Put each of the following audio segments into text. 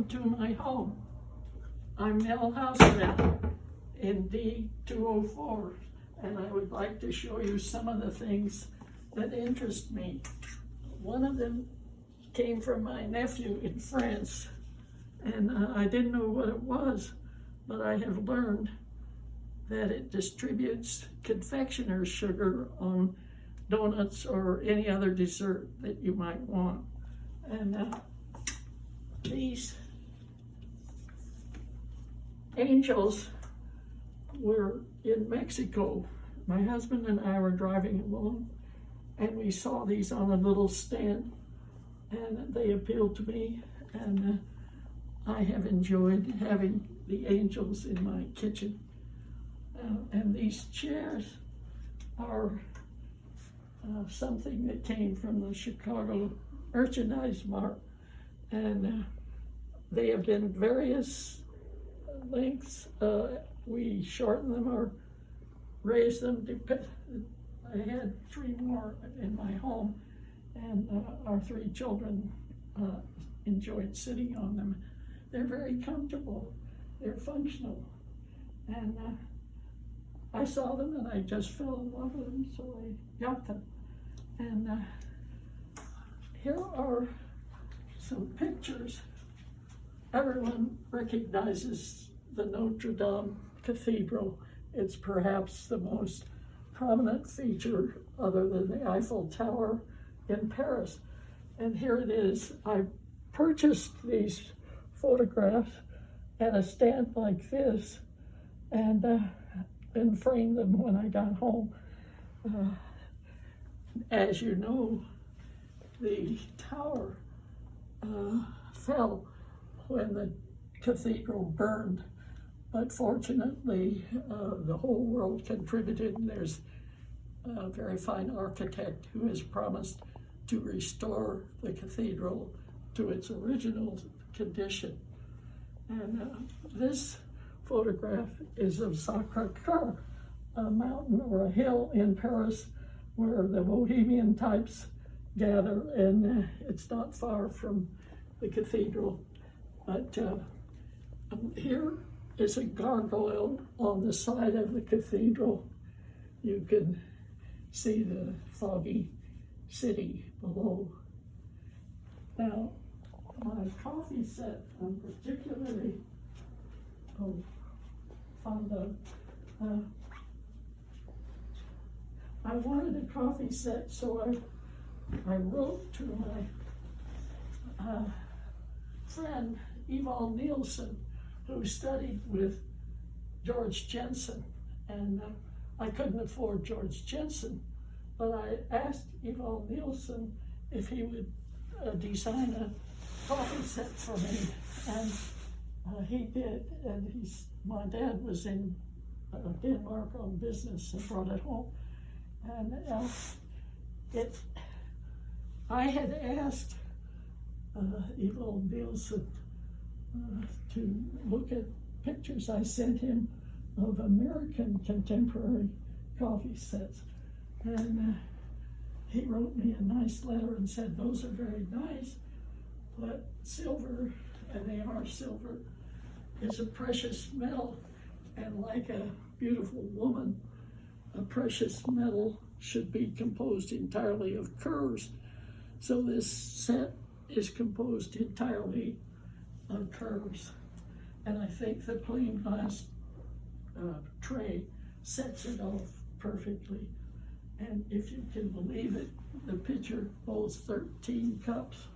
to my home. I'm Mel Hauswrath in D204, and I would like to show you some of the things that interest me. One of them came from my nephew in France, and I didn't know what it was, but I have learned that it distributes confectioner's sugar on donuts or any other dessert that you might want. And these angels were in Mexico. My husband and I were driving along, and we saw these on a little stand, and they appealed to me, and I have enjoyed having the angels in my kitchen. And these chairs are something that came from the Chicago Merchandise Mart, and they have been various lengths. We shorten them or raise them. I had 3 more in my home, and our 3 children enjoyed sitting on them. They're very comfortable, they're functional, and I saw them and I just fell in love with them, so I got them. And here are some pictures. Everyone recognizes the Notre Dame Cathedral. It's perhaps the most prominent feature, other than the Eiffel Tower, in Paris. And here it is. I purchased these photographs at a stand like this, and framed them when I got home. As you know, the tower fell when the cathedral burned, but fortunately the whole world contributed, and there's a very fine architect who has promised to restore the cathedral to its original condition. And this photograph is of Sacré-Cœur, a mountain or a hill in Paris where the Bohemian types gather, and it's not far from the cathedral. But here is a gargoyle on the side of the cathedral. You can see the foggy city below. Now, my coffee set I'm particularly fond of. I wanted a coffee set, so I wrote to my friend Evald Nielsen, who studied with George Jensen, and I couldn't afford George Jensen, but I asked Evald Nielsen if he would design a coffee set for me, and he did. And my dad was in Denmark on business and brought it home, and I had asked Evald Nielsen to look at pictures I sent him of American contemporary coffee sets, and he wrote me a nice letter and said, those are very nice, but silver, and they are silver, is a precious metal, and like a beautiful woman, a precious metal should be composed entirely of curves. So this set is composed entirely of curves. And I think the plain glass tray sets it off perfectly. And if you can believe it, the pitcher holds 13 cups.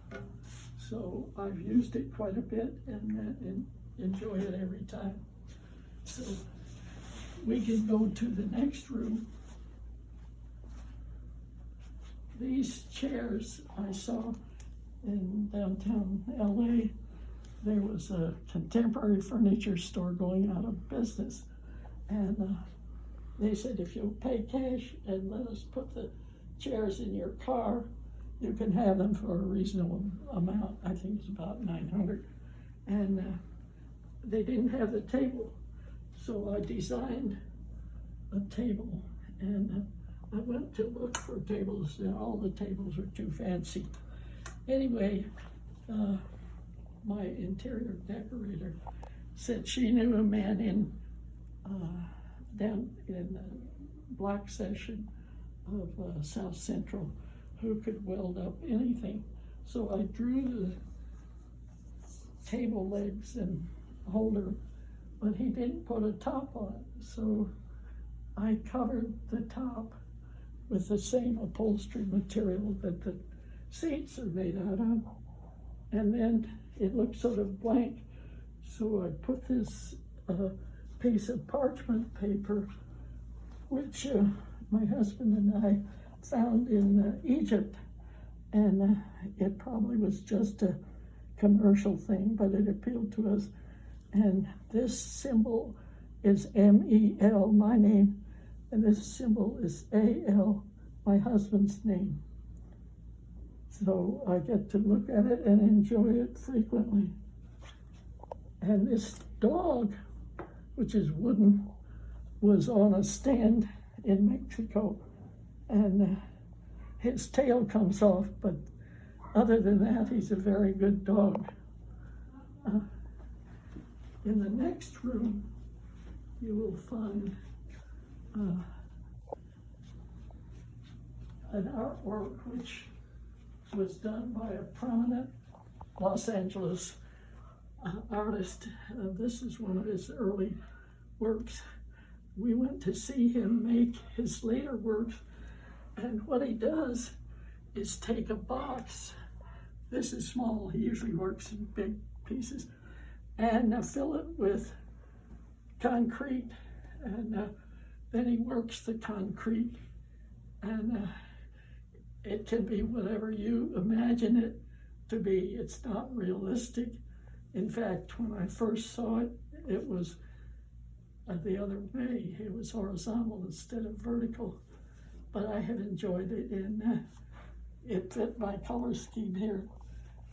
So I've used it quite a bit and enjoy it every time. So we can go to the next room. These chairs I saw in downtown LA. There was a contemporary furniture store going out of business, and they said, if you'll pay cash and let us put the chairs in your car, you can have them for a reasonable amount. I think it's about $900. And they didn't have the table, so I designed a table, and I went to look for tables, and all the tables were too fancy. Anyway, my interior decorator, said she knew a man in down in the black section of South Central who could weld up anything. So I drew the table legs and holder, but he didn't put a top on it. So I covered the top with the same upholstery material that the seats are made out of. And then it looked sort of blank. So I put this piece of parchment paper, which my husband and I found in Egypt. And it probably was just a commercial thing, but it appealed to us. And this symbol is M-E-L, my name, and this symbol is A-L, my husband's name. So I get to look at it and enjoy it frequently. And this dog, which is wooden, was on a stand in Mexico, and his tail comes off, but other than that, he's a very good dog. In the next room, you will find an artwork which was done by a prominent Los Angeles artist. This is one of his early works. We went to see him make his later works, and what he does is take a box. This is small, he usually works in big pieces, and fill it with concrete, and then he works the concrete, and it can be whatever you imagine it to be. It's not realistic. In fact, when I first saw it, it was the other way. It was horizontal instead of vertical, but I have enjoyed it, and it fit my color scheme here.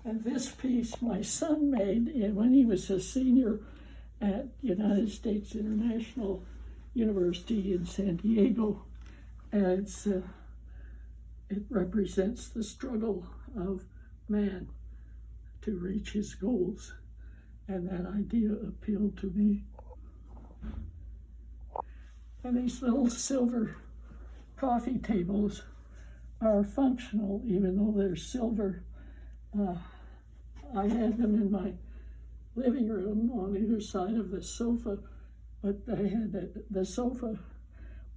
And this piece my son made when he was a senior at United States International University in San Diego. And it represents the struggle of man to reach his goals. And that idea appealed to me. And these little silver coffee tables are functional, even though they're silver. I had them in my living room on either side of the sofa, but the sofa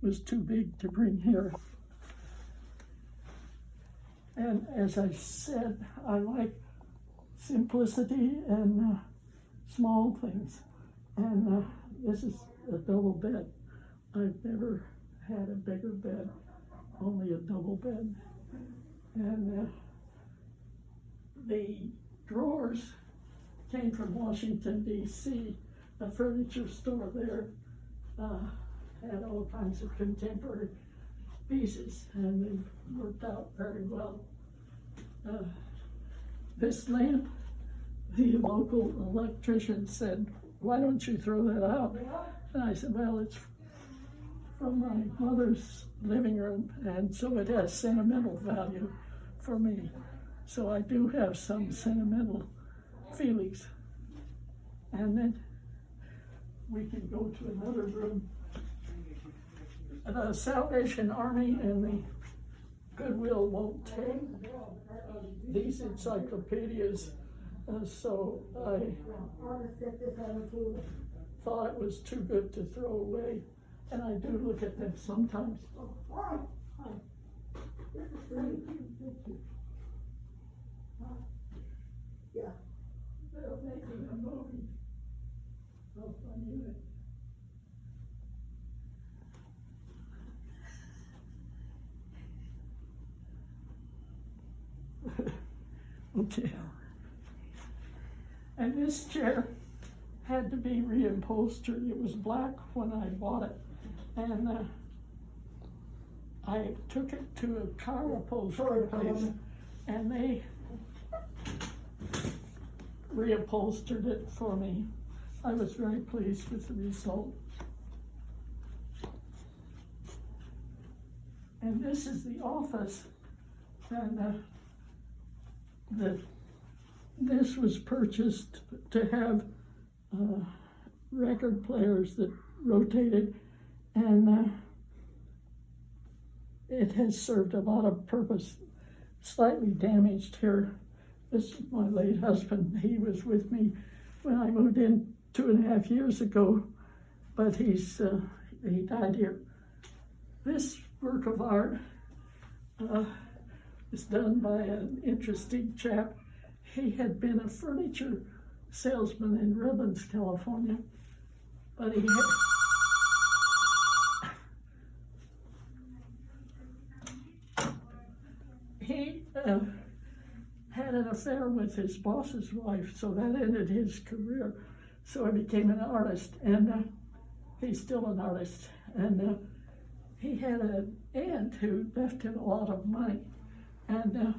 was too big to bring here. And as I said, I like simplicity and small things. And this is a double bed. I've never had a bigger bed, only a double bed. And the drawers came from Washington, D.C. A furniture store there had all kinds of contemporary pieces, and they worked out very well. This lamp, the local electrician said, "Why don't you throw that out?" And I said, "Well, it's from my mother's living room, and so it has sentimental value for me." So I do have some sentimental feelings. And then we can go to another room. The Salvation Army and the Goodwill won't take these encyclopedias, so I thought it was too good to throw away, and I do look at them sometimes. Yeah. They're making a movie. How funny is it? Okay. And this chair had to be reupholstered. It was black when I bought it, and I took it to a car upholstery place, and they reupholstered it for me. I was very pleased with the result. And this is the office, and the this was purchased to have record players that rotated, and it has served a lot of purpose. Slightly damaged here. This is my late husband. He was with me when I moved in 2.5 years ago, but he died here. This work of art is done by an interesting chap. He had been a furniture salesman in Redlands, California, but he had an affair with his boss's wife, so that ended his career. So he became an artist, and he's still an artist. And he had an aunt who left him a lot of money. And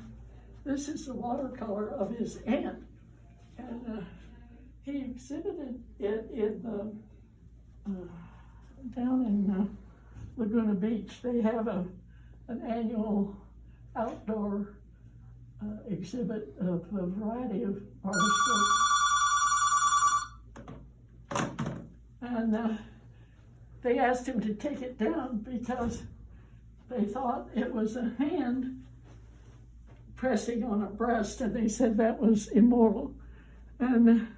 this is the watercolor of his aunt. And he exhibited it in down in Laguna Beach. They have an annual outdoor exhibit of a variety of artist work. And they asked him to take it down because they thought it was a hand pressing on a breast, and they said that was immoral. And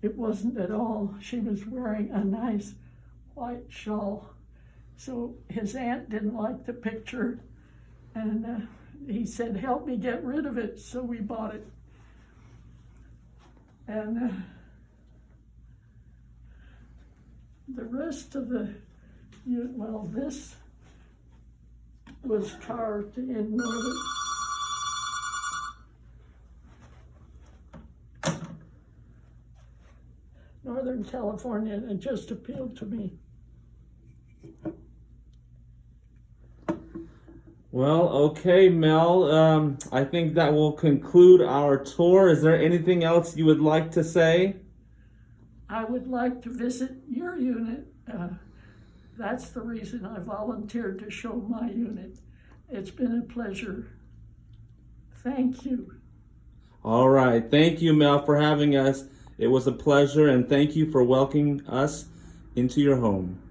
it wasn't at all. She was wearing a nice white shawl. So his aunt didn't like the picture, and he said, "Help me get rid of it," so we bought it. And the rest of the, well, this was carved in Northern California, and it just appealed to me. Well, okay, Mel, I think that will conclude our tour. Is there anything else you would like to say? I would like to visit your unit. That's the reason I volunteered to show my unit. It's been a pleasure. Thank you. All right. Thank you, Mel, for having us. It was a pleasure, and thank you for welcoming us into your home.